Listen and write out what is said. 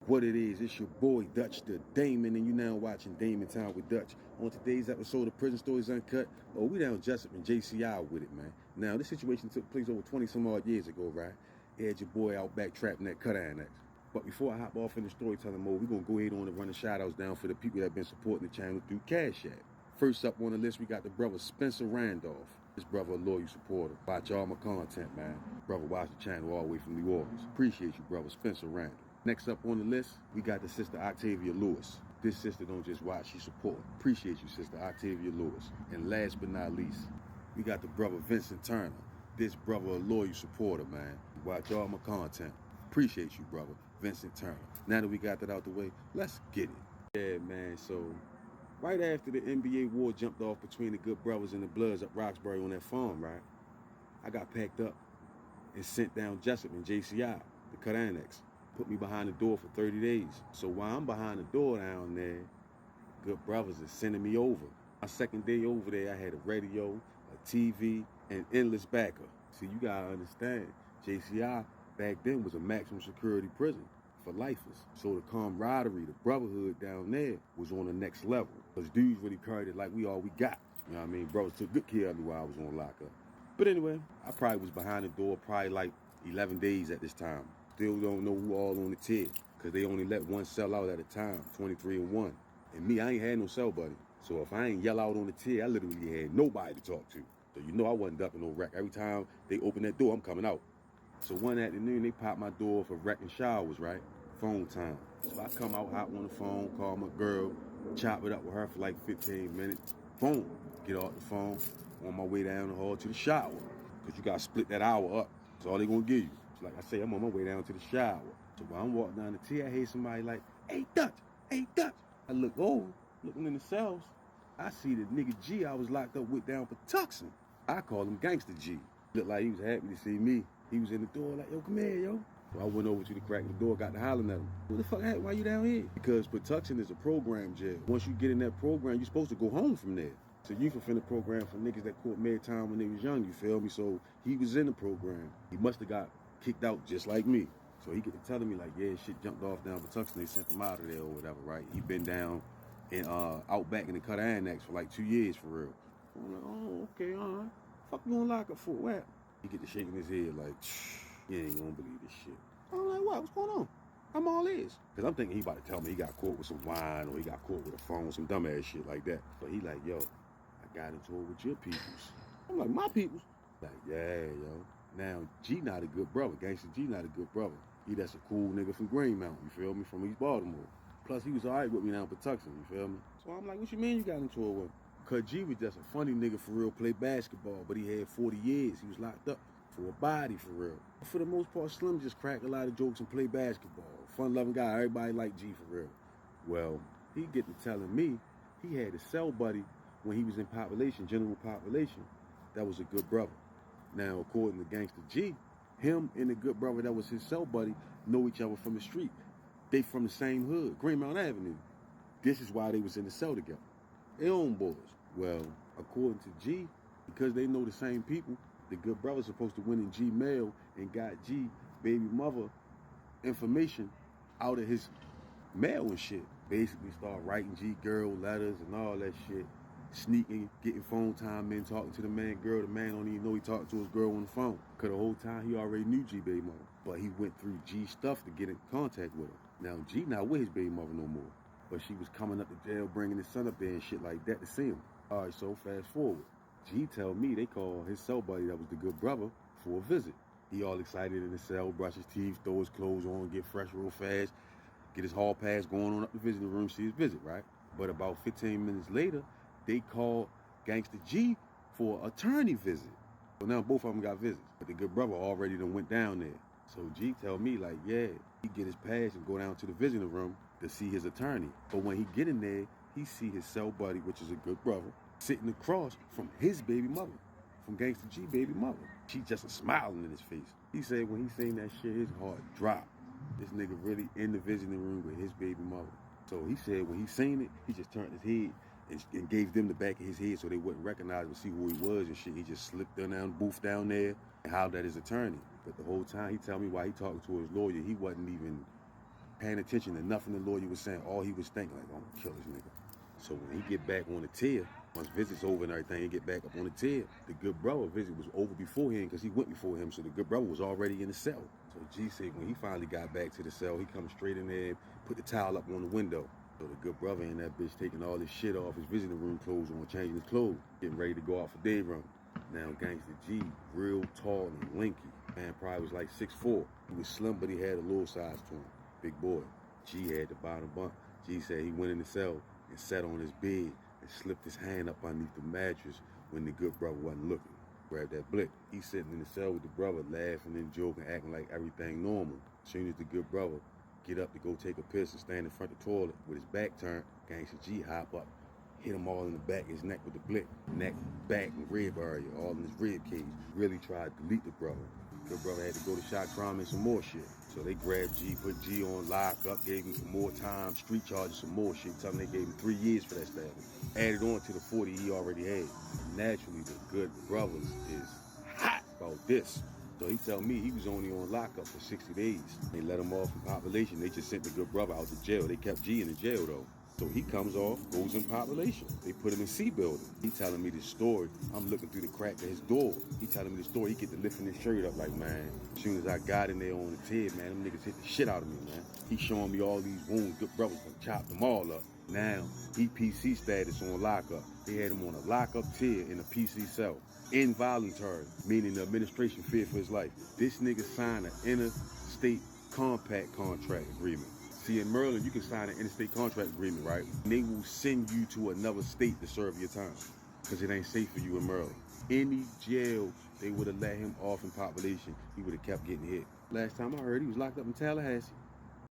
What it is, it's your boy Dutch the Damon, and you now watching Damon Time with Dutch. On today's episode of Prison Stories Uncut, we down Jessup and JCI with it, man. Now, this situation took place over 20 some odd years ago, right? It had your boy out back trapped in that cut annex. But before I hop off in the storytelling mode, we're going to go ahead on and run the shout-outs down for the people that have been supporting the channel through Cash App. First up on the list, we got the brother Spencer Randolph. This brother a loyal supporter. Watch all my content, man. Brother watch the channel all the way from New Orleans. Appreciate you, brother Spencer Randolph. Next up on the list, we got the sister Octavia Lewis. This sister don't just watch, she support. Appreciate you, sister Octavia Lewis. And last but not least, we got the brother Vincent Turner. This brother a loyal supporter, man. Watch all my content. Appreciate you, brother Vincent Turner. Now that we got that out the way, let's get it. Yeah, man, so right after the NBA war jumped off between the Good Brothers and the Bloods up Roxbury on that farm, right? I got packed up and sent down Jessup and JCI, the cut annex. Put me behind the door for 30 days. So while I'm behind the door down there, Good Brothers is sending me over. My second day over there, I had a radio, a TV, and endless backup. See, you gotta understand, JCI back then was a maximum security prison for lifers. So the camaraderie, the brotherhood down there was on the next level. Because dudes really carried it like we all we got. You know what I mean? Brothers took good care of me while I was on lockup. But anyway, I probably was behind the door probably like 11 days at this time. Still don't know who all on the tier, because they only let one cell out at a time, 23 and 1. And me, I ain't had no cell buddy. So if I ain't yell out on the tier, I literally had nobody to talk to. So you know I wasn't ducking no wreck. Every time they open that door, I'm coming out. So one afternoon, they popped my door for wreck and showers, right? Phone time. So I come out, hop on the phone, call my girl, chop it up with her for like 15 minutes. Boom, get off the phone, on my way down the hall to the shower. Because you got to split that hour up. That's all they going to give you. Like I say, I'm on my way down to the shower. So while I'm walking down the T, I hear somebody like, hey, Dutch, hey, Dutch. I look over, looking in the cells. I see the nigga G I was locked up with down for Tucson. I call him Gangster G. Looked like he was happy to see me. He was in the door like, yo, come here, yo. So I went over to the crack of the door, got to hollering at him. What the fuck happened? Why you down here? Because Patuxent is a program jail. Once you get in that program, you're supposed to go home from there. So you can the program for niggas that caught mad time when they was young, you feel me? So he was in the program. He must have got kicked out just like me. So he get to telling me like, yeah, shit jumped off down Patuxent, they sent him out of there or whatever, right? He been down in out back in the cut annex for like 2 years for real. So I'm like, oh, okay, all right. Fuck you on lock up for what? He get to shaking his head like, you ain't gonna believe this shit. I'm like, what? What's going on? I'm all ears. Cause I'm thinking he about to tell me he got caught with some wine or he got caught with a phone, some dumbass shit like that. But he like, yo, I got into it with your peoples. I'm like, my peoples? Like, yeah, yo. Now, G not a good brother. Gangster G not a good brother. He that's a cool nigga from Green Mountain, you feel me? From East Baltimore. Plus, he was all right with me down in Patuxent, you feel me? So I'm like, what you mean you got into it with him? Cause G was just a funny nigga for real, play basketball, but he had 40 years. He was locked up for a body for real. For the most part, Slim just crack a lot of jokes and play basketball. Fun-loving guy, everybody like G for real. Well, he get to telling me he had a cell buddy when he was in population, general population, that was a good brother. Now, according to Gangster G, him and the good brother that was his cell buddy know each other from the street. They from the same hood, Greenmount Avenue. This is why they was in the cell together. They own boys. Well, according to G, because they know the same people, the good brother's supposed to went in G mail and got G baby mother information out of his mail and shit. Basically start writing G girl letters and all that shit. Sneaking, getting phone time in, talking to the man, girl. The man don't even know he talking to his girl on the phone. Cause the whole time he already knew G baby mother. But he went through G stuff to get in contact with her. Now G not with his baby mother no more. But she was coming up to jail, bringing his son up there and shit like that to see him. All right, so fast forward. G tell me they call his cell buddy that was the good brother for a visit. He all excited in the cell, brush his teeth, throw his clothes on, get fresh real fast, get his hall pass, going on up the visiting room, see his visit, right? But about 15 minutes later, they called Gangster G for an attorney visit. So now both of them got visits, but the good brother already done went down there. So G tell me like, yeah, he get his pass and go down to the visiting room to see his attorney. But when he get in there, he see his cell buddy, which is a good brother, sitting across from his baby mother, from Gangster G baby mother. She just a smiling in his face. He said when he seen that shit, his heart dropped. This nigga really in the visiting room with his baby mother. So he said when he seen it, he just turned his head and gave them the back of his head so they wouldn't recognize him and see who he was and shit. He just slipped down the booth down there and hollered at his attorney. But the whole time he tell me while he talking to his lawyer, he wasn't even paying attention to nothing the lawyer was saying. All he was thinking, like, I'm gonna kill this nigga. So when he get back on the tier, once visit's over and everything, he get back up on the tier. The good brother visit was over beforehand because he went before him, so the good brother was already in the cell. So G said when he finally got back to the cell, he come straight in there, put the towel up on the window. So the good brother in that bitch taking all his shit off, his visiting room clothes on, changing his clothes, getting ready to go out for day run. Now Gangsta G, real tall and lanky. Man probably was like 6'4". He was slim, but he had a little size to him. Big boy. G had the bottom bunk. G said he went in the cell and sat on his bed and slipped his hand up underneath the mattress when the good brother wasn't looking. Grabbed that blick. He sitting in the cell with the brother, laughing and joking, acting like everything normal. As soon as the good brother get up to go take a piss and stand in front of the toilet with his back turned, Gangsta G hop up, hit him all in the back of his neck with the blick. Neck, back, and rib area, all in his rib cage. Really tried to delete the brother. Good brother had to go to shock trauma and some more shit. So they grabbed G, put G on lockup, gave him some more time, street charges, some more shit. Tell him they gave him 3 years for that stabbing. Added on to the 40 he already had. Naturally, the good brothers is hot about this. So he tell me he was only on lockup for 60 days. They let him off in population. They just sent the good brother out to jail. They kept G in the jail though. So he comes off, goes in population. They put him in C building. He telling me this story. I'm looking through the crack of his door. He telling me the story. He get to lifting his shirt up like, man, as soon as I got in there on the TED, man, them niggas hit the shit out of me, man. He showing me all these wounds. Good brothers done chopped them all up. Now, he PC status on lockup. They had him on a lockup tier in a PC cell. Involuntary, meaning the administration feared for his life. This nigga signed an interstate compact contract agreement. See, in Maryland, you can sign an interstate contract agreement, right? And they will send you to another state to serve your time because it ain't safe for you in Maryland. Any jail, they would have let him off in population. He would have kept getting hit. Last time I heard, he was locked up in Tallahassee.